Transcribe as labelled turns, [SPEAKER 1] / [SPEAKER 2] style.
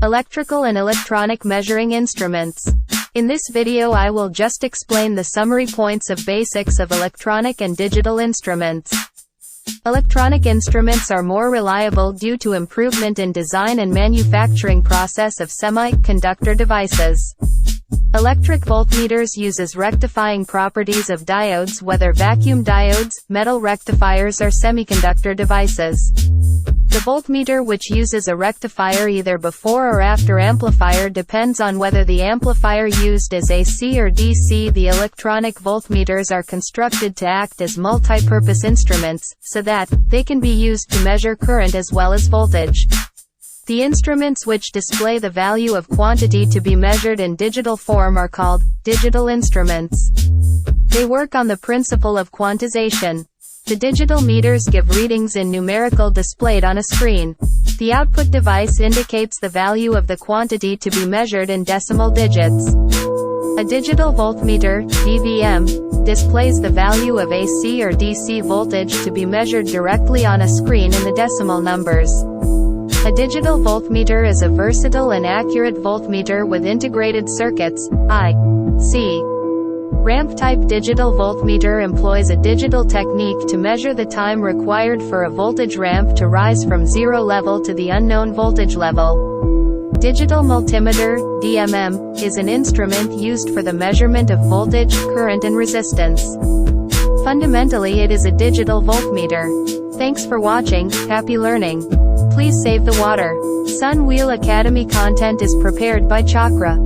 [SPEAKER 1] Electrical and electronic measuring instruments. In this video I will just explain the summary points of basics of electronic and digital instruments. Electronic instruments are more reliable due to improvement in design and manufacturing process of semiconductor devices. Electric voltmeters uses rectifying properties of diodes, whether vacuum diodes, metal rectifiers or semiconductor devices. The voltmeter, which uses a rectifier either before or after amplifier, depends on whether the amplifier used is AC or DC. The electronic voltmeters are constructed to act as multipurpose instruments, so that they can be used to measure current as well as voltage. The instruments which display the value of quantity to be measured in digital form are called digital instruments. They work on the principle of quantization. The digital meters give readings in numerical displayed on a screen. The output device indicates the value of the quantity to be measured in decimal digits. A digital voltmeter, DVM, displays the value of AC or DC voltage to be measured directly on a screen in the decimal numbers. A digital voltmeter is a versatile and accurate voltmeter with integrated circuits, I.C. Ramp-type digital voltmeter employs a digital technique to measure the time required for a voltage ramp to rise from zero level to the unknown voltage level. Digital multimeter, DMM, is an instrument used for the measurement of voltage, current and resistance. Fundamentally it is a digital voltmeter. Thanks for watching, happy learning. Please save the water. Sun Wheel Academy content is prepared by Chakra.